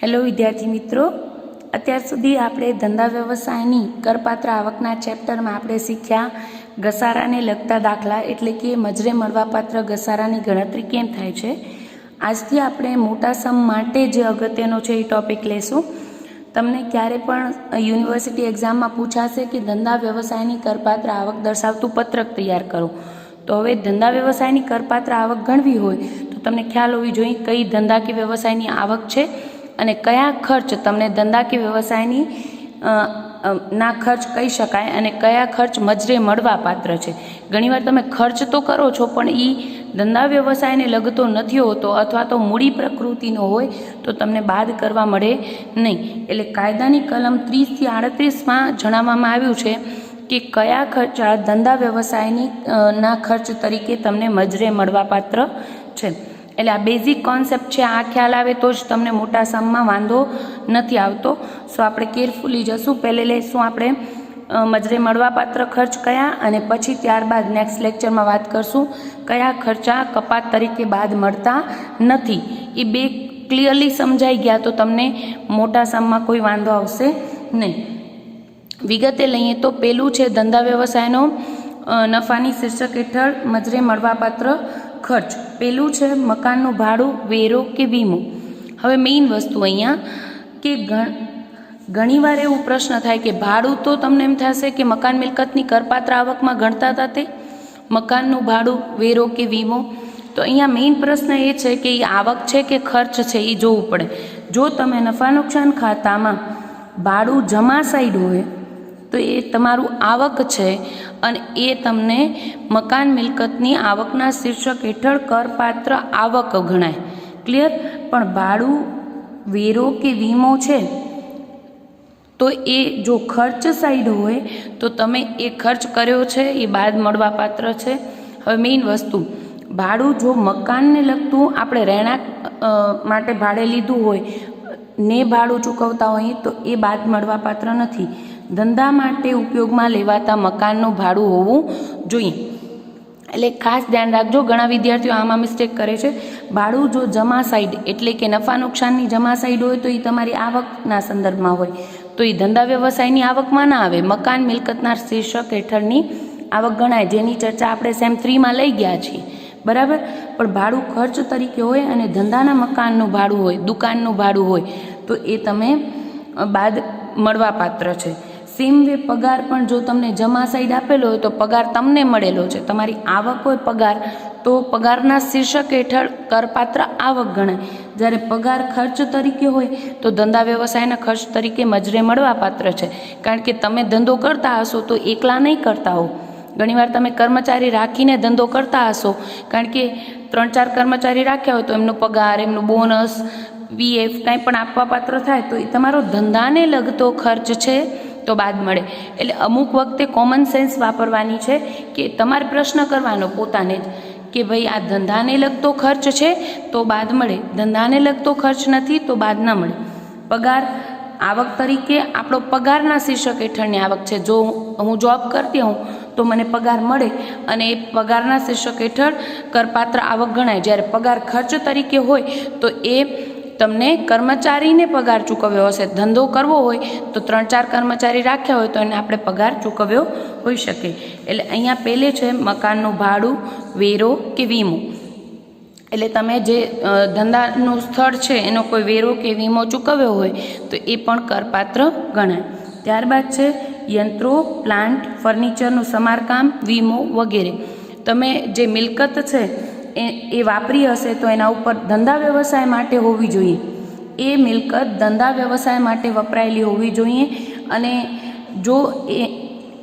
Hello વિદ્યાર્થી મિત્રો, અત્યાર સુધી આપણે ધંધા વ્યવસાયની કરપાત્ર આવકના ચેપ્ટરમાં આપણે શીખ્યા ઘસારાને લગતા દાખલા, એટલે કે મજરે મળવાપાત્ર ઘસારાની ગણતરી કેમ થાય છે. આજથી આપણે મોટા સમ માટે જે અગત્યનો છે એ ટોપિક લેશું. તમને ક્યારે પણ યુનિવર્સિટી એક્ઝામમાં પૂછાશે કે ધંધા વ્યવસાયની કરપાત્ર આવક દર્શાવતું પત્રક તૈયાર કરો. તો હવે ધંધા વ્યવસાયની કરપાત્ર આવક ગણવી હોય તો તમને ખ્યાલ હોવી જોઈએ કઈ ધંધા કે વ્યવસાયની આવક છે અને કયા ખર્ચ તમને ધંધા કે વ્યવસાયની ના ખર્ચ કહી શકાય અને કયા ખર્ચ મજરે મળવા પાત્ર છે. ઘણીવાર તમે ખર્ચ તો કરો છો પણ એ ધંધા વ્યવસાયને લગતો નથી હોતો અથવા તો મૂડી પ્રકૃતિનો હોય તો તમને બાદ કરવા મળે નહીં. એટલે કાયદાની કલમ 30 થી 38માં જણાવવામાં આવ્યું છે કે કયા ખર્ચ ધંધા વ્યવસાયની ના ખર્ચ તરીકે તમને મજરે મળવા પાત્ર છે. એટલે આ બેઝિક કોન્સેપ્ટ છે, આ ખ્યાલ આવે તો જ તમને મોટા સમમાં વાંધો નથી આવતો. સો આપણે કેરફુલી જશું. પહેલે લઈશું આપણે મજરે મળવાપાત્ર ખર્ચ કયા, અને પછી ત્યારબાદ નેક્સ્ટ લેક્ચરમાં વાત કરશું કયા ખર્ચા કપાત તરીકે બાદ મળતા નથી. એ બે ક્લિયરલી સમજાઈ ગયા તો તમને મોટા સમમાં કોઈ વાંધો આવશે નહીં. વિગતે લઈએ તો પહેલું છે ધંધા વ્યવસાયનો નફાની શીર્ષક હેઠળ મજરે મળવાપાત્ર ખર્ચ. પેલું છે મકાનનું ભાડું, વેરો કે વીમો. હવે મેઇન વસ્તુ અહીંયા કે ઘણીવાર એવો પ્રશ્ન થાય કે ભાડું તો તમને એમ થશે કે મકાન મિલકતની કરપાત્ર આવકમાં ગણતા હતા તે મકાનનું ભાડું, વેરો કે વીમો. તો અહીંયા મેઇન પ્રશ્ન એ છે કે એ આવક છે કે ખર્ચ છે એ જોવું પડે. જો તમે નફા નુકસાન ખાતામાં ભાડું જમા સાઈડ હોય તો એ તમારું આવક છે અને એ તમને મકાન મિલકતની આવકના શીર્ષક હેઠળ કરપાત્ર આવક ગણાય. ક્લિયર? પણ ભાડું, વેરો કે વીમો છે તો એ જો ખર્ચ સાઈડ હોય તો તમે એ ખર્ચ કર્યો છે એ બાદ મળવા પાત્ર છે. હવે મેઇન વસ્તુ, ભાડું જો મકાનને લગતું આપણે રહેણાંક માટે ભાડે લીધું હોય ને ભાડું ચૂકવતા હોઈએ તો એ બાદ મળવા પાત્ર નથી. ધંધા માટે ઉપયોગમાં લેવાતા મકાનનું ભાડું હોવું જોઈએ. એટલે ખાસ ધ્યાન રાખજો, ઘણા વિદ્યાર્થીઓ આમાં મિસ્ટેક કરે છે. ભાડું જો જમા સાઈડ એટલે કે નફા નુકસાનની જમા સાઈડ હોય તો એ તમારી આવકના સંદર્ભમાં હોય તો એ ધંધા વ્યવસાયની આવકમાં ના આવે, મકાન મિલકતના શીર્ષક હેઠળની આવક ગણાય, જેની ચર્ચા આપણે સેમ 3માં લઈ ગયા છીએ. બરાબર? પણ ભાડું ખર્ચ તરીકે હોય અને ધંધાના મકાનનું ભાડું હોય, દુકાનનું ભાડું હોય તો એ તમે બાદ મળવા પાત્ર છે. સેમ વે પગાર પણ જો તમને જમા સાઈડ આપેલો હોય તો પગાર તમને મળેલો છે, તમારી આવક હોય પગાર, તો પગારના શીર્ષક હેઠળ કરપાત્ર આવક ગણાય. જ્યારે પગાર ખર્ચ તરીકે હોય તો ધંધા વ્યવસાયના ખર્ચ તરીકે મજરે મળવા પાત્ર છે. કારણ કે તમે ધંધો કરતા હશો તો એકલા નહીં કરતા હો. ઘણીવાર તમે કર્મચારી રાખીને ધંધો કરતા હશો, કારણ કે 3-4 કર્મચારી રાખ્યા હોય તો એમનો પગાર, એમનું બોનસ, VF કાંઈ પણ આપવા પાત્ર થાય તો એ તમારો ધંધાને લગતો ખર્ચ છે તો બાદ મળે. એટલે અમુક વખતે કોમન સેન્સ વાપરવાની છે કે તમારે પ્રશ્ન કરવાનો પોતાને જ કે ભાઈ આ ધંધાને લગતો ખર્ચ છે તો બાદ મળે, ધંધાને લગતો ખર્ચ નથી તો બાદ ન મળે. પગાર આવક તરીકે આપણો પગારના શીર્ષક હેઠળની આવક છે. જો હું જોબ કરતી હોઉં તો મને પગાર મળે અને એ પગારના શીર્ષક હેઠળ કરપાત્ર આવક ગણાય. જ્યારે પગાર ખર્ચ તરીકે હોય તો એ તમને કર્મચારીને પગાર ચૂકવ્યો હશે. ધંધો કરવો હોય તો 3-4 કર્મચારી રાખ્યા હોય તો એને આપણે પગાર ચૂકવ્યો હોઈ શકે. એટલે અહીંયા પહેલે છે મકાનનું ભાડું, વેરો કે વીમો. એટલે તમે જે ધંધાનું સ્થળ છે એનો કોઈ વેરો કે વીમો ચૂકવ્યો હોય તો એ પણ કરપાત્ર ગણાય. ત્યારબાદ છે યંત્રો, પ્લાન્ટ, ફર્નિચરનું સમારકામ, વીમો વગેરે. તમે જે મિલકત છે એ વાપરી હશે તો એના ઉપર ધંધા વ્યવસાય માટે હોવી જોઈએ. એ મિલકત ધંધા વ્યવસાય માટે વપરાયેલી હોવી જોઈએ અને જો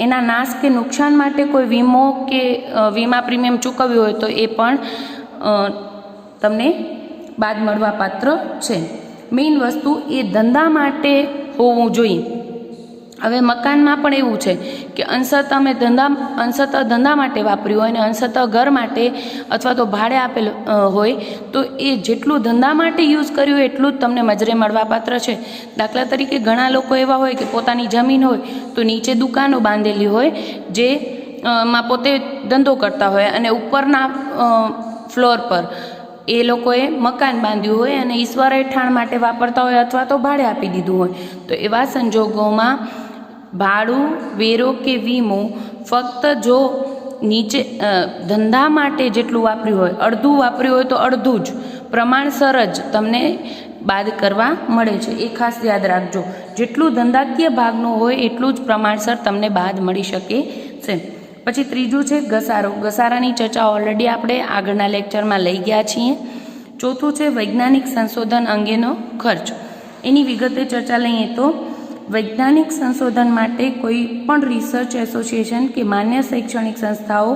એના નાશ કે નુકસાન માટે કોઈ વીમો કે વીમા પ્રીમિયમ ચૂકવ્યું હોય તો એ પણ તમને બાદ મળવા પાત્ર છે. મેઇન વસ્તુ એ ધંધા માટે હોવું જોઈએ. હવે મકાનમાં પણ એવું છે કે અંશતઃ ધંધા માટે વાપર્યું હોય અને અંશતઃ ઘર માટે અથવા તો ભાડે આપેલ હોય તો એ જેટલું ધંધા માટે યુઝ કર્યું હોય એટલું જ તમને મજરે મળવા પાત્ર છે. દાખલા તરીકે ઘણા લોકો એવા હોય કે પોતાની જમીન હોય તો નીચે દુકાનો બાંધેલી હોય જે માં પોતે ધંધો કરતા હોય અને ઉપરના ફ્લોર પર એ લોકોએ મકાન બાંધ્યું હોય અને ઈશ્વર રહેઠાણ માટે વાપરતા હોય અથવા તો ભાડે આપી દીધું હોય, તો એવા સંજોગોમાં ભાડું, વેરો કે વીમો ફક્ત જો નીચે ધંધા માટે જેટલું વાપર્યું હોય, અડધું વાપર્યું હોય તો અડધું જ પ્રમાણસર જ તમને બાદ કરવા મળે છે. એ ખાસ યાદ રાખજો. જેટલું ધંધાકીય ભાગનું હોય એટલું જ પ્રમાણસર તમને બાદ મળી શકે છે. પછી ત્રીજું છે ઘસારો. ઘસારાની ચર્ચા ઓલરેડી આપણે આગળના લેક્ચરમાં લઈ ગયા છીએ. ચોથું છે વૈજ્ઞાનિક સંશોધન અંગેનો ખર્ચ. એની વિગતે ચર્ચા લઈએ તો વૈજ્ઞાનિક સંશોધન માટે કોઈ પણ રિસર્ચ એસોસિએશન કે માન્ય શૈક્ષણિક સંસ્થાઓ,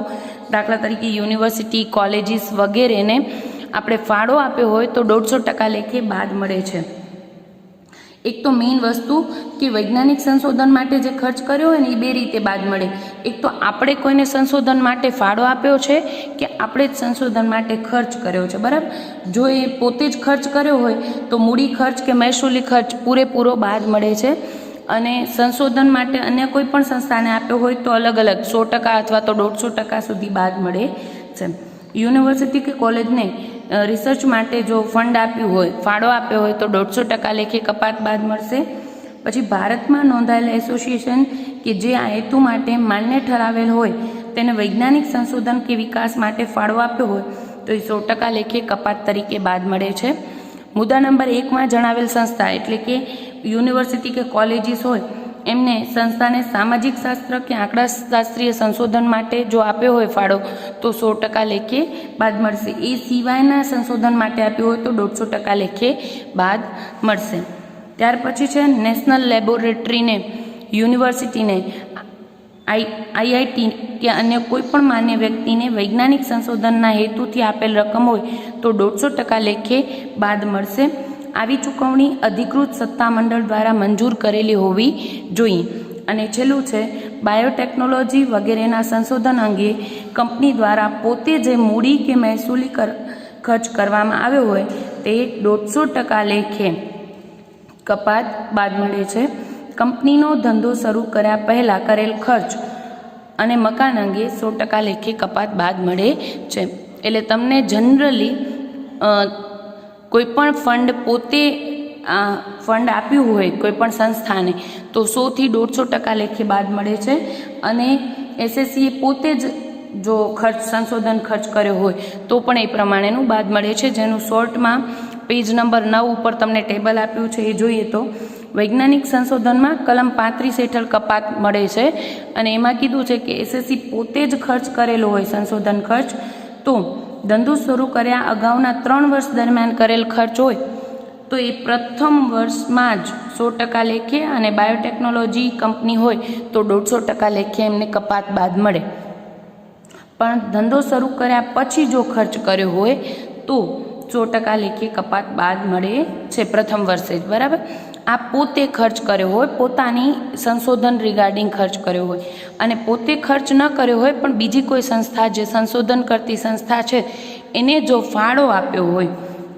દાખલા તરીકે યુનિવર્સિટી, કોલેજીસ વગેરેને આપણે ફાળો આપ્યો હોય તો 150% લેખે બાદ મળે છે. એક તો મેઇન વસ્તુ કે વૈજ્ઞાનિક સંશોધન માટે જે ખર્ચ કર્યો હોય ને એ બે રીતે બાદ મળે. એક તો આપણે કોઈને સંશોધન માટે ફાળો આપ્યો છે કે આપણે જ સંશોધન માટે ખર્ચ કર્યો છે, બરાબર. જો એ પોતે જ ખર્ચ કર્યો હોય તો મૂડી ખર્ચ કે મહેસૂલી ખર્ચ પૂરેપૂરો બાદ મળે છે. અને સંશોધન માટે અન્ય કોઈ પણ સંસ્થાને આપ્યો હોય તો અલગ અલગ 100% અથવા તો 150% સુધી બાદ મળે છે. યુનિવર્સિટી કે કોલેજને રિસર્ચ માટે જો ફંડ આપ્યું હોય, ફાળો આપ્યો હોય તો 150% લેખે કપાત બાદ મળશે. પછી ભારતમાં નોંધાયેલ એસોસિએશન કે જે આ હેતુ માટે માન્ય ઠરાવેલ હોય તેને વૈજ્ઞાનિક સંશોધન કે વિકાસ માટે ફાળો આપ્યો હોય તો એ 100% લેખે કપાત તરીકે બાદ મળે છે. મુદ્દા નંબર 1માં જણાવેલ સંસ્થા એટલે કે યુનિવર્સિટી કે કોલેજીસ હોય એમને સંસ્થાને સામાજિક શાસ્ત્ર કે આંકડાશાસ્ત્રીય સંશોધન માટે જો આપ્યો હોય ફાળો તો 100% લેખે બાદ મળશે. એ સિવાયના સંશોધન માટે આપ્યો હોય તો 150% લેખે બાદ મળશે. ત્યાર પછી છે નેશનલ લેબોરેટરીને, યુનિવર્સિટીને, આઈઆઈટી કે અન્ય કોઈ પણ માન્ય વ્યક્તિને વૈજ્ઞાનિક સંશોધનના હેતુથી આપેલ રકમ હોય તો 150% લેખે બાદ મળશે. આવી ચૂકવણી અધિકૃત સત્તામંડળ દ્વારા મંજૂર કરેલી હોવી જોઈએ. અને છેલ્લું છે બાયોટેકનોલોજી વગેરેના સંશોધન અંગે કંપની દ્વારા પોતે જે મૂડી કે મહેસૂલી ખર્ચ કરવામાં આવ્યો હોય તે 150% લેખે કપાત બાદ મળે છે. કંપનીનો ધંધો શરૂ કર્યા પહેલાં કરેલ ખર્ચ અને મકાન અંગે 100% લેખે કપાત બાદ મળે છે. એટલે તમને જનરલી કોઈપણ ફંડ પોતે ફંડ આપ્યું હોય કોઈપણ સંસ્થાને તો 100 થી 150% લેખે બાદ મળે છે. અને એસએસસીએ પોતે જ જો ખર્ચ સંશોધન ખર્ચ કર્યો હોય તો પણ એ પ્રમાણેનું બાદ મળે છે, જેનું શોર્ટમાં પેજ નંબર 9 ઉપર તમને ટેબલ આપ્યું છે. એ જોઈએ તો વૈજ્ઞાનિક સંશોધનમાં કલમ 35 હેઠળ કપાત મળે છે અને એમાં કીધું છે કે એસએસસી પોતે જ ખર્ચ કરેલો હોય સંશોધન ખર્ચ તો ધંધો શરૂ કર્યા અગાઉના 3 વર્ષ દરમિયાન કરેલ ખર્ચ હોય તો એ પ્રથમ વર્ષમાં જ 100% લેખે અને બાયોટેકનોલોજી કંપની હોય તો 150% લેખે એમને કપાત બાદ મળે. પણ ધંધો શરૂ કર્યા પછી જો ખર્ચ કર્યો હોય તો 100% લેખે કપાત બાદ મળે છે પ્રથમ વર્ષે જ, બરાબર. આ પોતે ખર્ચ કર્યો હોય, પોતાની સંશોધન રિગાર્ડિંગ ખર્ચ કર્યો હોય અને પોતે ખર્ચ ન કર્યો હોય પણ બીજી કોઈ સંસ્થા જે સંશોધન કરતી સંસ્થા છે એને જો ફાળો આપ્યો હોય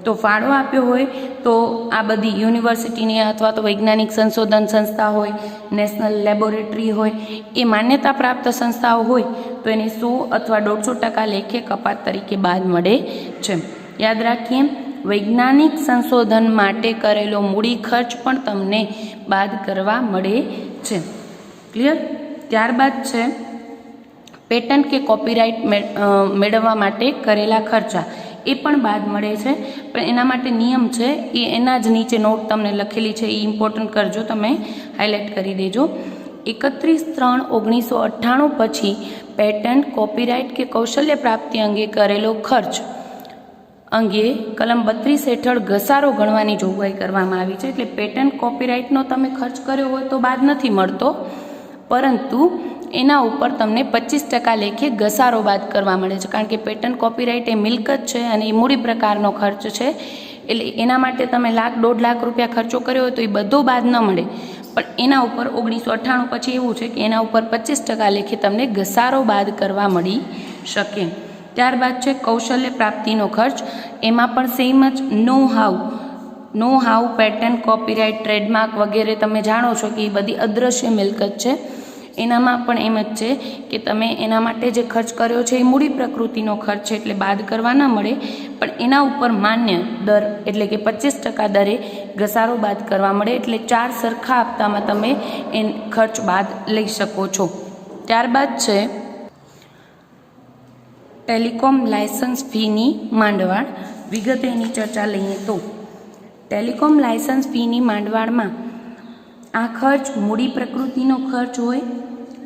તો ફાળો આપ્યો હોય તો આ બધી યુનિવર્સિટીની અથવા તો વૈજ્ઞાનિક સંશોધન સંસ્થા હોય, નેશનલ લેબોરેટરી હોય, એ માન્યતા પ્રાપ્ત સંસ્થાઓ હોય તો એને 100 અથવા 150% લેખે કપાત તરીકે બાદ મળે છે. યાદ રાખીએ, વૈજ્ઞાનિક સંશોધન માટે કરેલો મૂડી ખર્ચ પણ તમને બાદ કરવા મળે છે. ક્લિયર? ત્યારબાદ છે પેટન્ટ કે કોપીરાઇટ મેળવવા માટે કરેલા ખર્ચા, એ પણ બાદ મળે છે. પણ એના માટે નિયમ છે, એ એના જ નીચે નોટ તમને લખેલી છે, એ ઇમ્પોર્ટન્ટ કરજો, તમે હાઇલાઇટ કરી દેજો. 31/3/1998 પછી પેટન્ટ, કોપીરાઇટ કે કૌશલ્ય પ્રાપ્તિ અંગે કરેલો ખર્ચ અંગે કલમ 32 હેઠળ ઘસારો ગણવાની જોગવાઈ કરવામાં આવી છે. એટલે પેટન્ટ કોપીરાઇટનો તમે ખર્ચ કર્યો હોય તો બાદ નથી મળતો, પરંતુ એના ઉપર તમને 25% લેખે ઘસારો બાદ કરવા મળે છે. કારણ કે પેટન્ટ કોપીરાઇટ એ મિલકત છે અને એ મૂડી પ્રકારનો ખર્ચ છે. એટલે એના માટે તમે 1,00,000-1.5 લાખ રૂપિયા ખર્ચો કર્યો હોય તો એ બધો બાદ ન મળે, પણ એના ઉપર 1998 પછી એવું છે કે એના ઉપર 25% લેખે તમને ઘસારો બાદ કરવા મળી શકે. ત્યારબાદ છે કૌશલ્ય પ્રાપ્તિનો ખર્ચ. એમાં પણ સેમ જ know how patent, copyright, trademark વગેરે તમે જાણો છો કે એ બધી અદ્રશ્ય મિલકત છે. એનામાં પણ એમ જ છે કે તમે એના માટે જે ખર્ચ કર્યો છે એ મૂડી પ્રકૃતિનો ખર્ચ છે એટલે બાદ કરવા ના મળે, પણ એના ઉપર માન્ય દર એટલે કે 25% દરે ઘસારો બાદ કરવા મળે, એટલે 4 સરખા હપ્તામાં તમે એ ખર્ચ બાદ લઈ શકો છો. ત્યારબાદ છે ટેલિકોમ લાયસન્સ ફીની માંડવાળ. વિગતે એની ચર્ચા લઈએ તો ટેલિકોમ લાયસન્સ ફીની માંડવાળમાં આ ખર્ચ મૂડી પ્રકૃતિનો ખર્ચ હોય.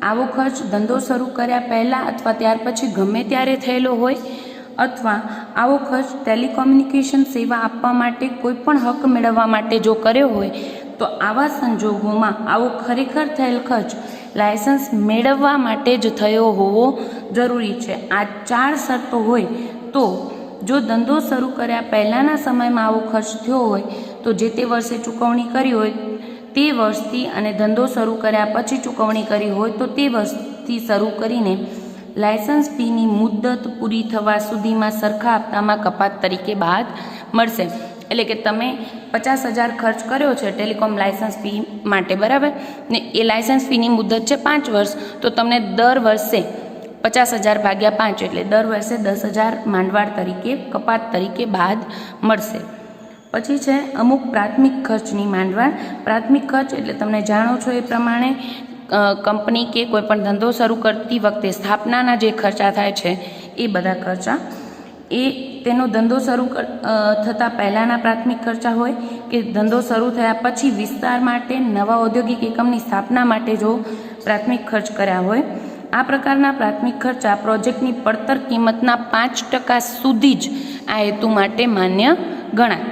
આવો ખર્ચ ધંધો શરૂ કર્યા પહેલાં અથવા ત્યાર પછી ગમે ત્યારે થયેલો હોય, અથવા આવો ખર્ચ ટેલિકોમ્યુનિકેશન સેવા આપવા માટે કોઈ પણ હક મેળવવા માટે જો કર્યો હોય તો આવા સંજોગોમાં આવો ખરેખર થયેલ ખર્ચ લાયસન્સ મેળવવા માટે જ થયો હોવો જરૂરી છે. આ 4 શરતો હોય તો જો ધંધો શરૂ કર્યા પહેલાંના સમયમાં આવો ખર્ચ થયો હોય તો જે તે વર્ષે ચૂકવણી કરી હોય તે વર્ષથી, અને ધંધો શરૂ કર્યા પછી ચૂકવણી કરી હોય તો તે વર્ષથી શરૂ કરીને લાયસન્સ ફીની મુદ્દત પૂરી થવા સુધીમાં સરખા હપ્તામાં કપાત તરીકે બાદ મળશે. એટલે કે તમે 50,000 ખર્ચ કર્યો છે ટેલિકોમ લાયસન્સ ફી માટે, બરાબર, ને એ લાયસન્સ ફીની મુદ્દત છે 5 વર્ષ, તો તમને દર વર્ષે 50,000 ભાગ્યા 5 એટલે દર વર્ષે 10,000 માંડવાળ તરીકે કપાત તરીકે બાદ મળશે. પછી છે અમુક પ્રાથમિક ખર્ચની માંડવાળ. પ્રાથમિક ખર્ચ એટલે તમને જાણો છો એ પ્રમાણે કંપની કે કોઈ પણ ધંધો શરૂ કરતી વખતે સ્થાપનાના જે ખર્ચા થાય છે એ બધા ખર્ચા એ તેનો ધંધો શરૂ થતાં પહેલાંના પ્રાથમિક ખર્ચા હોય કે ધંધો શરૂ થયા પછી વિસ્તાર માટે નવા ઔદ્યોગિક એકમની સ્થાપના માટે જો પ્રાથમિક ખર્ચ કર્યા હોય. આ પ્રકારના પ્રાથમિક ખર્ચા પ્રોજેક્ટની પડતર કિંમતના 5% સુધી જ આ હેતુ માટે માન્ય ગણાય.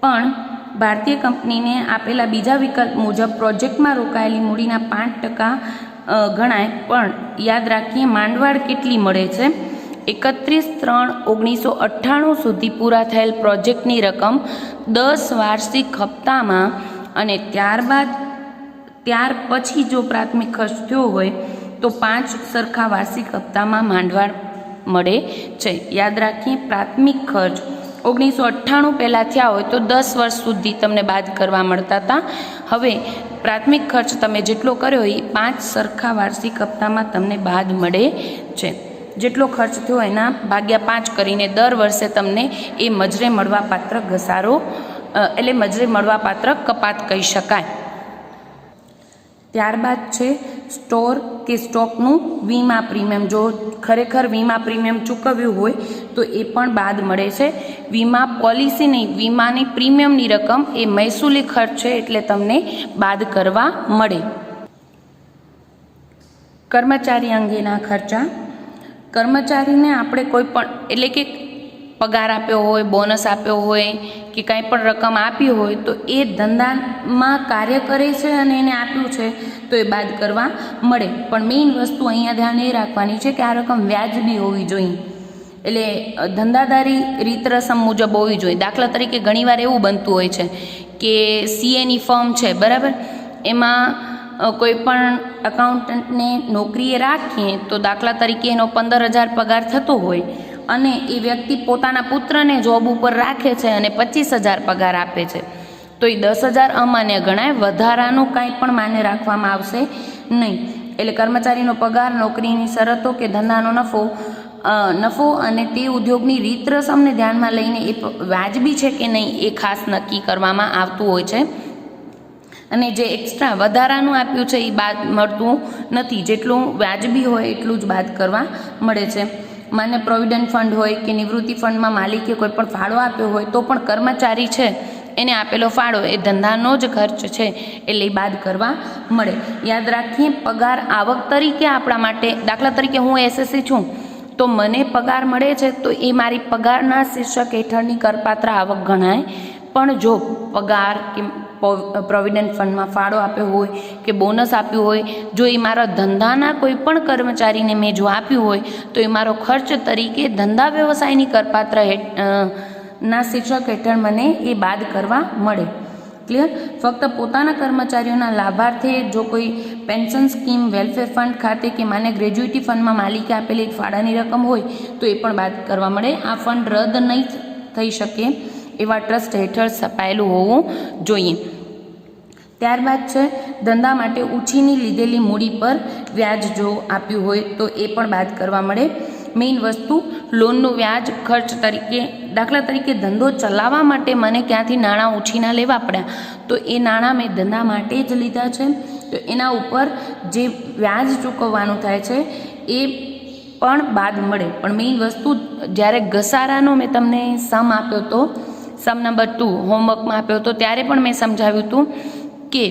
પણ ભારતીય કંપનીને આપેલા બીજા વિકલ્પ મુજબ પ્રોજેક્ટમાં રોકાયેલી મૂડીના 5% ગણાય. પણ યાદ રાખીએ માંડવાળ કેટલી મળે છે? 31/3/1998 સુધી પૂરા થયેલ પ્રોજેક્ટની રકમ 10 વાર્ષિક હપ્તામાં અને ત્યાર પછી જો પ્રાથમિક ખર્ચ થયો હોય તો 5 સરખા વાર્ષિક હપ્તામાં માંડવાળ મળે છે. યાદ રાખીએ પ્રાથમિક ખર્ચ 1998 પહેલાં થયા હોય તો 10 વર્ષ સુધી તમને બાદ કરવા મળતા હતા. હવે પ્રાથમિક ખર્ચ તમે જેટલો કર્યો એ 5 સરખા વાર્ષિક હપ્તામાં તમને બાદ મળે છે. જેટલો ખર્ચ થયો એના ભાગ્યા 5 કરીને દર વર્ષે તમને એ મજરે મળવાપાત્ર ઘસારો એટલે મજરે મળવાપાત્ર કપાત કહી શકાય. ત્યારબાદ છે સ્ટોર કે સ્ટોકનું વીમા પ્રીમિયમ. જો ખરેખર વીમા પ્રીમિયમ ચૂકવ્યું હોય તો એ પણ બાદ મળે છે. વીમા પોલિસી નહીં, વીમાની પ્રીમિયમની રકમ એ મહેસૂલી ખર્ચ છે એટલે તમને બાદ કરવા મળે. કર્મચારી અંગેના ખર્ચા. કર્મચારીને આપણે કોઈ પણ એટલે કે પગાર આપ્યો હોય, બોનસ આપ્યો હોય કે કાંઈ પણ રકમ આપી હોય તો એ ધંધામાં કાર્ય કરે છે અને એને આપ્યું છે તો એ બાદ કરવા મળે. પણ મેઇન વસ્તુ અહીંયા ધ્યાન એ રાખવાની છે કે આ રકમ વ્યાજબી હોવી જોઈએ, એટલે ધંધાદારી રીત રસમ મુજબ હોવી જોઈએ. દાખલા તરીકે ઘણીવાર એવું બનતું હોય છે કે સીએની ફર્મ છે, બરાબર, એમાં કોઈ પણ એકાઉન્ટન્ટને નોકરીએ રાખીએ તો દાખલા તરીકે એનો 15,000 પગાર થતો હોય અને એ વ્યક્તિ પોતાના પુત્રને જોબ ઉપર રાખે છે અને 25,000 પગાર આપે છે તો એ 10,000 અમાન્ય ગણાય. વધારાનું કાંઈ પણ માન્ય રાખવામાં આવશે નહીં. એટલે કર્મચારીનો પગાર, નોકરીની શરતો કે ધંધાનો નફો અને તે ઉદ્યોગની રીત રસમને ધ્યાનમાં લઈને એ વાજબી છે કે નહીં એ ખાસ નક્કી કરવામાં આવતું હોય છે. અને જે એક્સ્ટ્રા વધારાનું આપ્યું છે એ બાદ મળતું નથી. જેટલું વાજબી હોય એટલું જ બાદ કરવા મળે છે. માન્ય પ્રોવિડન્ટ ફંડ હોય કે નિવૃત્તિ ફંડમાં માલિકે કોઈ પણ ફાળો આપ્યો હોય તો પણ કર્મચારી છે એને આપેલો ફાળો એ ધંધાનો જ ખર્ચ છે એટલે એ બાદ કરવા મળે. યાદ રાખીએ પગાર આવક તરીકે આપણા માટે, દાખલા તરીકે હું એસએસસી છું તો મને પગાર મળે છે તો એ મારી પગારના શીર્ષક હેઠળની કરપાત્ર આવક ગણાય. પણ જો પગાર કે પ્રોવિડન્ટ ફંડમાં ફાળો આપ્યો હોય કે બોનસ આપ્યું હોય, જો એ મારા ધંધાના કોઈ પણ કર્મચારીને મેં જો આપ્યું હોય તો એ મારો ખર્ચ તરીકે ધંધા વ્યવસાયની કરપાત્ર ના શીર્ષક હેઠળ મને એ બાદ કરવા મળે. ક્લિયર? ફક્ત પોતાના કર્મચારીઓના લાભાર્થે જો કોઈ પેન્શન સ્કીમ, વેલફેર ફંડ ખાતે કે માન્ય ગ્રેજ્યુઇટી ફંડમાં માલિકે આપેલી એક ફાળાની રકમ હોય તો એ પણ બાદ કરવા મળે. આ ફંડ રદ નહીં થઈ શકે એવા ટ્રસ્ટ હેઠળ છપાયેલું હોવું જોઈએ. ત્યારબાદ છે ધંધા માટે ઉછીની લીધેલી મૂડી પર વ્યાજ જો આપ્યું હોય તો એ પણ બાદ કરવા મળે. મેઇન વસ્તુ લોનનું વ્યાજ ખર્ચ તરીકે, દાખલા તરીકે ધંધો ચલાવવા માટે મને ક્યાંથી નાણાં ઉછીના લેવા પડ્યા, તો એ નાણાં મેં ધંધા માટે જ લીધા છે, તો એના ઉપર જે વ્યાજ ચૂકવવાનું થાય છે એ પણ બાદ મળે. પણ મેઇન વસ્તુ જ્યારે ઘસારાનો મેં તમને સમ આપ્યો હતો, સમ નંબર 2 હોમવર્કમાં આપ્યો હતો, ત્યારે પણ મેં સમજાવ્યું હતું કે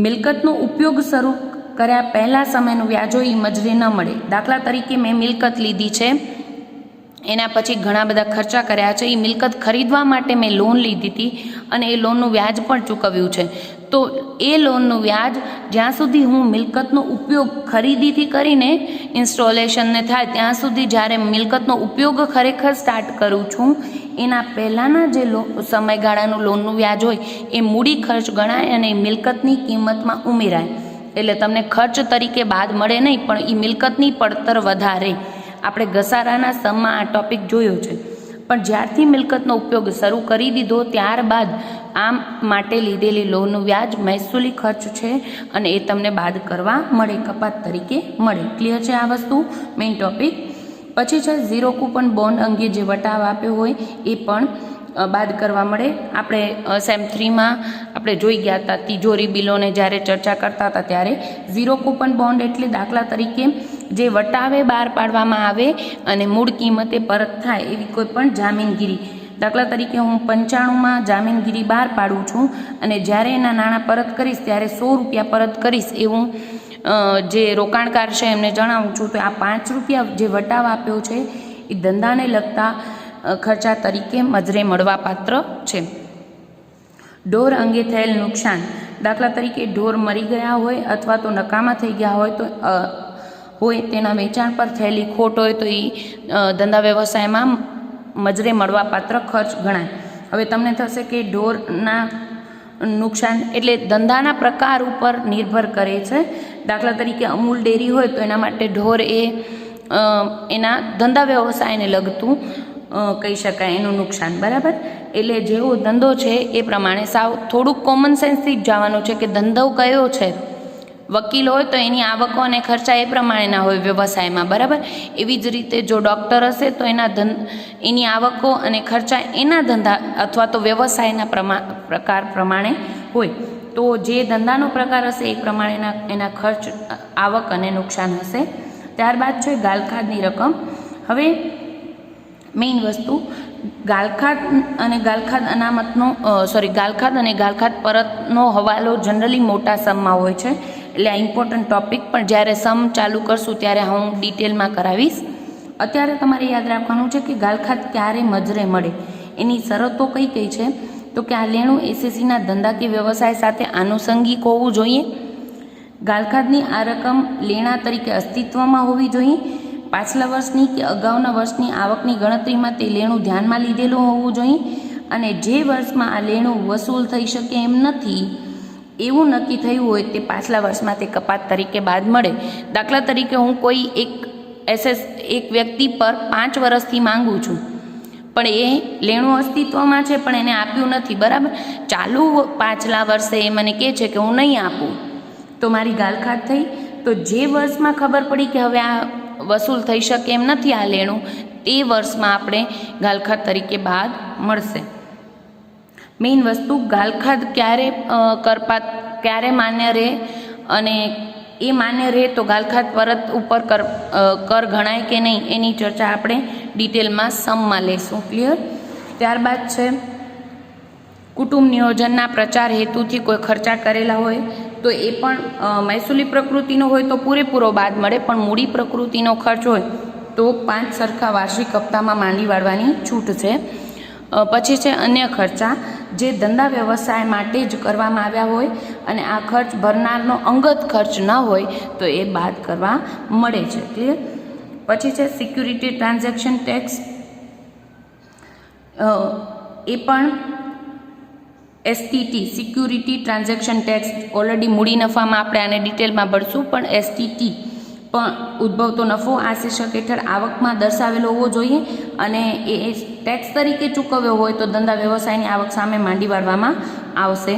મિલકતનો ઉપયોગ શરૂ કર્યા પહેલાં સમયનું વ્યાજો એ મજરે ન મળે. દાખલા તરીકે મેં મિલકત લીધી છે, એના પછી ઘણા બધા ખર્ચા કર્યા છે, એ મિલકત ખરીદવા માટે મેં લોન લીધી હતી અને એ લોનનું વ્યાજ પણ ચૂકવ્યું છે, તો એ લોનનું વ્યાજ જ્યાં સુધી હું મિલકતનો ઉપયોગ ખરીદીથી કરીને ઇન્સ્ટોલેશનને થાય ત્યાં સુધી, જ્યારે મિલકતનો ઉપયોગ ખરેખર સ્ટાર્ટ કરું છું એના પહેલાંના જે સમયગાળાનું લોનનું વ્યાજ હોય એ મૂડી ખર્ચ ગણાય અને મિલકતની કિંમતમાં ઉમેરાય. એટલે તમને ખર્ચ તરીકે બાદ મળે નહીં, પણ એ મિલકતની પડતર વધારે. આપણે ઘસારાના સમમાં આ ટોપિક જોયો છે. પણ જ્યારથી મિલકતનો ઉપયોગ શરૂ કરી દીધો ત્યારબાદ આમ માટે લીધેલી લોનનું વ્યાજ મહેસૂલી ખર્ચ છે અને એ તમને બાદ કરવા મળે, કપાત તરીકે મળે. ક્લિયર છે આ વસ્તુ, મેઇન ટોપિક. પછી છે 0 કૂપન બોન્ડ અંગે જે વટાવ આપ્યો હોય એ પણ બાદ કરવા મળે. આપણે સેમ 3માં આપણે જોઈ ગયા હતા તિજોરી બિલોને જ્યારે ચર્ચા કરતા હતા ત્યારે 0 કૂપન બોન્ડ એટલે દાખલા તરીકે જે વટાવે બહાર પાડવામાં આવે અને મૂળ કિંમતે પરત થાય એવી કોઈ પણ જામીનગીરી. દાખલા તરીકે હું 95માં જામીનગીરી બહાર પાડું છું અને જ્યારે એના નાણાં પરત કરીશ ત્યારે 100 રૂપિયા પરત કરીશ એવું જે રોકાણકાર છે એમને જણાવું છું, તો આ 5 રૂપિયા જે વટાવ આપ્યો છે એ ધંધાને લગતા ખર્ચા તરીકે મજરે મળવા પાત્ર છે. ઢોર અંગે થયેલ નુકસાન, દાખલા તરીકે ઢોર મરી ગયા હોય અથવા તો નકામા થઈ ગયા હોય તો તેના વેચાણ પર થયેલી ખોટ હોય તો એ ધંધા વ્યવસાયમાં મજરે મળવા પાત્ર ખર્ચ ગણાય. હવે તમને થશે કે ઢોરના નુકસાન એટલે ધંધાના પ્રકાર ઉપર નિર્ભર કરે છે. દાખલા તરીકે અમૂલ ડેરી હોય તો એના માટે ઢોર એ એના ધંધા વ્યવસાયને લગતું કહી શકાય એનું નુકસાન, બરાબર. એટલે જેવો ધંધો છે એ પ્રમાણે સાવ થોડુંક કોમન સેન્સથી જ જવાનું છે કે ધંધો કયો છે. વકીલ હોય તો એની આવકો અને ખર્ચા એ પ્રમાણેના હોય વ્યવસાયમાં, બરાબર. એવી જ રીતે જો ડૉક્ટર હશે તો એની આવકો અને ખર્ચા એના ધંધા અથવા તો વ્યવસાયના પ્રકાર પ્રમાણે હોય. તો જે ધંધાનો પ્રકાર હશે એ પ્રમાણેના એના ખર્ચ, આવક અને નુકસાન હશે. ત્યારબાદ છે ગાલખાદની રકમ. હવે મેઇન વસ્તુ ગાલખાદ અને ગાલખાદ અનામતનો ગાલખાદ અને ગાલખાદ પરતનો હવાલો જનરલી મોટા સમમાં હોય છે, એટલે આ ઇમ્પોર્ટન્ટ ટોપિક, પણ જ્યારે સમ ચાલુ કરશું ત્યારે હું ડિટેલમાં કરાવીશ. અત્યારે તમારે યાદ રાખવાનું છે કે ગાલખાદ ક્યારે મજરે મળે, એની શરતો કઈ કઈ છે, તો કે આ લેણું એસએસસીના ધંધાકીય વ્યવસાય સાથે આનુષંગિક હોવું જોઈએ. ગાલખાદની આ રકમ લેણા તરીકે અસ્તિત્વમાં હોવી જોઈએ. પાછલા વર્ષની કે અગાઉના વર્ષની આવકની ગણતરીમાં તે લેણું ધ્યાનમાં લીધેલું હોવું જોઈએ અને જે વર્ષમાં આ લેણું વસૂલ થઈ શકે એમ નથી એવું નક્કી થયું હોય તે પાછલા વર્ષમાં તે કપાત તરીકે બાદ મળે. દાખલા તરીકે હું કોઈ એક વ્યક્તિ પર 5 વર્ષથી માંગુ છું, પણ એ લેણું અસ્તિત્વમાં છે પણ એને આપ્યું નથી, બરાબર. ચાલુ પાછલા વર્ષે એ મને કહે છે કે હું નહીં આપું, તો મારી ગાલખાદ થઈ. તો જે વર્ષમાં ખબર પડી કે હવે આ વસૂલ થઈ શકે એમ નથી આ લેણું, તે વર્ષમાં આપણે ગાલખાદ તરીકે બાદ મળશે. મેઇન વસ્તુ ગાલખાદ ક્યારે કરપાત ક્યારે માન્ય રહે અને એ માન્ય રહે તો ગાલખાદ પરત ઉપર કર ગણાય કે નહીં એની ચર્ચા આપણે ડિટેલમાં સમમાં લેશું. ક્લિયર. ત્યારબાદ છે કુટુંબ નિયોજનના પ્રચાર હેતુથી કોઈ ખર્ચા કરેલા હોય તો એ પણ મહેસૂલી પ્રકૃતિનો હોય તો પૂરેપૂરો બાદ મળે, પણ મૂડી પ્રકૃતિનો ખર્ચ હોય તો 5 સરખા વાર્ષિક હપ્તામાં માંડી વાળવાની છૂટ છે. પછી છે અન્ય ખર્ચા, જે ધંધા વ્યવસાય માટે જ કરવામાં આવ્યા હોય અને આ ખર્ચ ભરનારનો અંગત ખર્ચ ન હોય તો એ બાદ કરવા મળે છે. ક્લિયર. પછી છે સિક્યુરિટી ટ્રાન્ઝેક્શન ટેક્સ, એ પણ STT security transaction tax already મૂડી નફામાં આપણે આને ડિટેલમાં ભણશું, પણ એસટીટી પણ ઉદ્ભવતો નફો આ શીર્ષક હેઠળ આવકમાં દર્શાવેલો હોવો જોઈએ અને એ ટેક્સ તરીકે ચૂકવ્યો હોય તો ધંધા વ્યવસાયની આવક સામે માંડી વાળવામાં આવશે.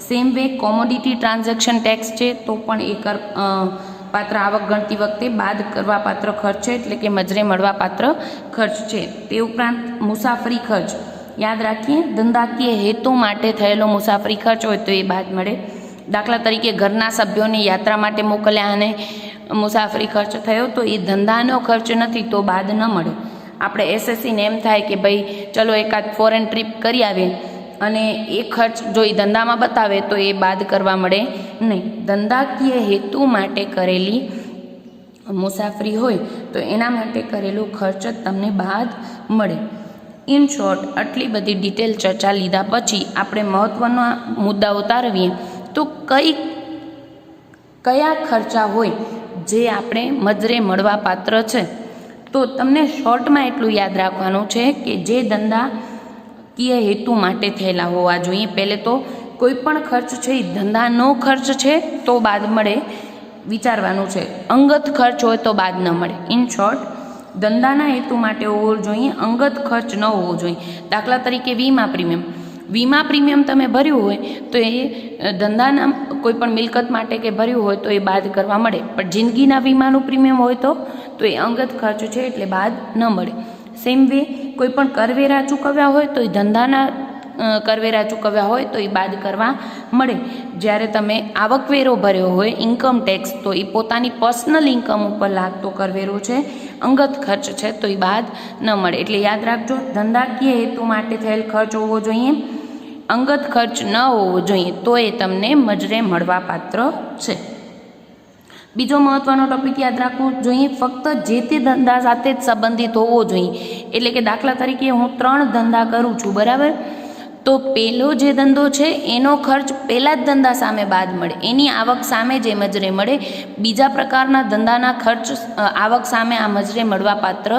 Same way commodity transaction tax છે તો પણ એ કરપાત્ર આવક ગણતી વખતે બાદ કરવા પાત્ર ખર્ચ છે, એટલે કે મજરે મળવા પાત્ર ખર્ચ છે. તે ઉપરાંત મુસાફરી ખર્ચ યાદ રાખીએ, ધંધાકીય હેતુ માટે થયેલો મુસાફરી ખર્ચ હોય તો એ બાદ મળે. દાખલા તરીકે ઘરના સભ્યોને યાત્રા માટે મોકલ્યા અને મુસાફરી ખર્ચ થયો તો એ ધંધાનો ખર્ચ નથી તો બાદ ન મળે. આપણે એસએસસીને એમ થાય કે ભાઈ ચલો એકાદ ફોરેન ટ્રીપ કરી આવીએ અને એ ખર્ચ જો એ ધંધામાં બતાવે તો એ બાદ કરવા મળે નહીં. ધંધાકીય હેતુ માટે કરેલી મુસાફરી હોય તો એના માટે કરેલો ખર્ચ જ તમને બાદ મળે. ઇન શોર્ટ, આટલી બધી ડિટેલ ચર્ચા લીધા પછી આપણે મહત્ત્વના મુદ્દાઓ તારવીએ તો કયા ખર્ચા હોય જે આપણે મજરે મળવા પાત્ર છે. તો તમને શોર્ટમાં એટલું યાદ રાખવાનું છે કે જે ધંધાકીય હેતુ માટે થયેલા હોવા જોઈએ. પહેલે તો કોઈ પણ ખર્ચ છે એ ધંધાનો ખર્ચ છે તો બાદ મળે, વિચારવાનું છે. અંગત ખર્ચ હોય તો બાદ ન મળે. ઇન શોર્ટ, ધંધાના હેતુ માટે હોવો જોઈએ, અંગત ખર્ચ ન હોવો જોઈએ. દાખલા તરીકે વીમા પ્રીમિયમ તમે ભર્યું હોય તો એ ધંધાના કોઈ પણ મિલકત માટે કે ભર્યું હોય તો એ બાદ કરવા મળે, પણ જિંદગીના વીમાનું પ્રીમિયમ હોય તો એ અંગત ખર્ચ છે એટલે બાદ ન મળે. સેમ વે કોઈ પણ કરવેરા ચૂકવ્યા હોય તો એ ધંધાના કરવેરા ચૂકવ્યા હોય તો એ બાદ કરવા મળે. જ્યારે તમે આવકવેરો ભર્યો હોય, ઇન્કમ ટેક્સ, તો એ પોતાની પર્સનલ ઇન્કમ ઉપર લાગતો કરવેરો છે, અંગત ખર્ચ છે તો એ બાદ ન મળે. એટલે યાદ રાખજો, ધંધાકીય હેતુ માટે થયેલ ખર્ચ હોવો જોઈએ, અંગત ખર્ચ ન હોવો જોઈએ તો એ તમને મજરે મળવા પાત્ર છે. બીજો મહત્વનો ટોપિક યાદ રાખવો જોઈએ, ફક્ત જે તે ધંધા સાથે જ સંબંધિત હોવો જોઈએ. એટલે કે દાખલા તરીકે હું 3 ધંધા કરું છું, બરાબર, તો પહેલો જે ધંધો છે એનો ખર્ચ પહેલા જ ધંધા સામે બાદ મળે, એની આવક સામે જે મજરે મળે. બીજા પ્રકારના ધંધાના ખર્ચ આવક સામે આ મજરે મળવા પાત્ર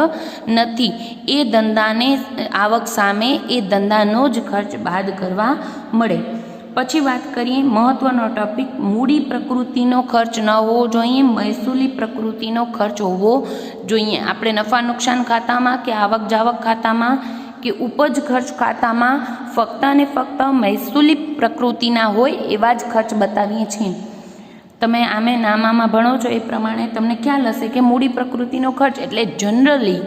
નથી. એ ધંધાને આવક સામે એ ધંધાનો જ ખર્ચ બાદ કરવા મળે. પછી વાત કરીએ મહત્વનો ટોપિક, મૂડી પ્રકૃતિનો ખર્ચ ન હોવો જોઈએ, મહેસૂલી પ્રકૃતિનો ખર્ચ હોવો જોઈએ. આપણે નફા નુકસાન ખાતામાં કે આવક જાવક ખાતામાં કે ઉપજ ખર્ચ ખાતામાં ફક્ત અને ફક્ત મહેસૂલી પ્રકૃતિના હોય એવા જ ખર્ચ બતાવીએ છીએ. તમે આમે નામામાં ભણો છો એ પ્રમાણે તમને ખ્યાલ હશે કે મૂડી પ્રકૃતિનો ખર્ચ એટલે જનરલી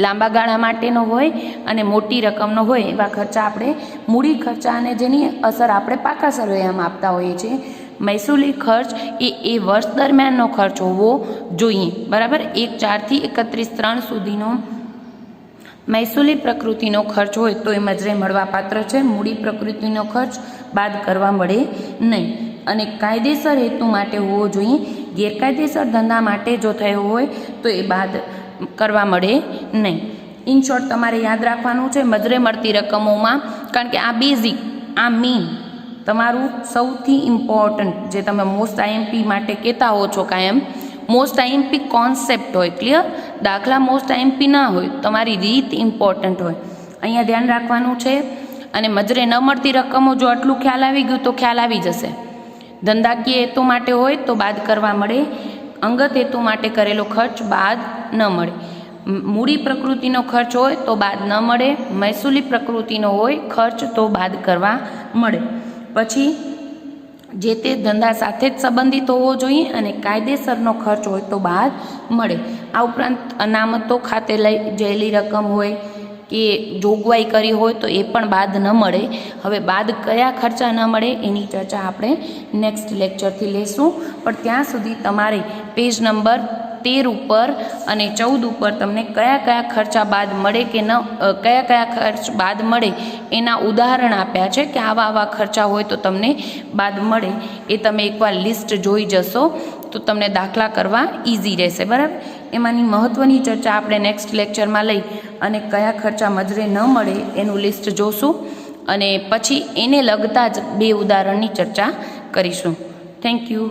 લાંબા ગાળા માટેનો હોય અને મોટી રકમનો હોય એવા ખર્ચા આપણે મૂડી ખર્ચા અને જેની અસર આપણે પાકા સરવૈયામાં આપતા હોઈએ છીએ. મહેસૂલી ખર્ચ એ વર્ષ દરમિયાનનો ખર્ચ હોવો જોઈએ, બરાબર. 1/4 થી 31/3 સુધીનો મહેસૂલી પ્રકૃતિનો ખર્ચ હોય તો એ મજરે મળવા પાત્ર છે. મૂડી પ્રકૃતિનો ખર્ચ બાદ કરવા મળે નહીં. અને કાયદેસર હેતુ માટે હોવો જોઈએ. ગેરકાયદેસર ધંધા માટે જો થયો હોય તો એ બાદ કરવા મળે નહીં. ઇન શોર્ટ, તમારે યાદ રાખવાનું છે મજરે મળતી રકમોમાં, કારણ કે આ બેઝિક, આ મેઇન તમારું સૌથી ઇમ્પોર્ટન્ટ જે તમે મોસ્ટ આઈએમપી માટે કહેતા હો છો કાયમ, મોસ્ટ આઈએમપી કોન્સેપ્ટ હોય, ક્લિયર. દાખલા મોસ્ટ આઈએમપી ના હોય, તમારી રીત ઇમ્પોર્ટન્ટ હોય, અહીંયા ધ્યાન રાખવાનું છે. અને મજરે ન મળતી રકમો જો આટલું ખ્યાલ આવી ગયું તો ખ્યાલ આવી જશે. ધંધાકીય હેતુ માટે હોય તો બાદ કરવા મળે, અંગત હેતુ માટે કરેલો ખર્ચ બાદ ન મળે. મૂડી પ્રકૃતિનો ખર્ચ હોય તો બાદ ન મળે, મહેસૂલી પ્રકૃતિનો હોય ખર્ચ તો બાદ કરવા મળે. પછી જે તે ધંધા સાથે જ સંબંધિત હોવો જોઈએ અને કાયદેસરનો ખર્ચ હોય તો બાદ મળે. આ ઉપરાંત અનામતો ખાતે લઈ જયેલી રકમ હોય કે જોગવાઈ કરી હોય તો એ પણ બાદ ન મળે. હવે બાદ કયા ખર્ચા ન મળે એની ચર્ચા આપણે નેક્સ્ટ લેક્ચરથી લેશું. પણ ત્યાં સુધી તમારે પેજ નંબર 13 ઉપર અને 14 ઉપર તમને કયા કયા ખર્ચા બાદ મળે કે ન, કયા કયા ખર્ચ બાદ મળે એના ઉદાહરણ આપ્યા છે કે આવા આવા ખર્ચા હોય તો તમને બાદ મળે. એ તમે એકવાર લિસ્ટ જોઈ જશો તો તમને દાખલા કરવા ઇઝી રહેશે, બરાબર. એમાંની મહત્ત્વની ચર્ચા આપણે નેક્સ્ટ લેક્ચરમાં લઈ અને કયા ખર્ચા મજરે ન મળે એનું લિસ્ટ જોશું અને પછી એને લગતા જ 2 ઉદાહરણની ચર્ચા કરીશું. Thank you.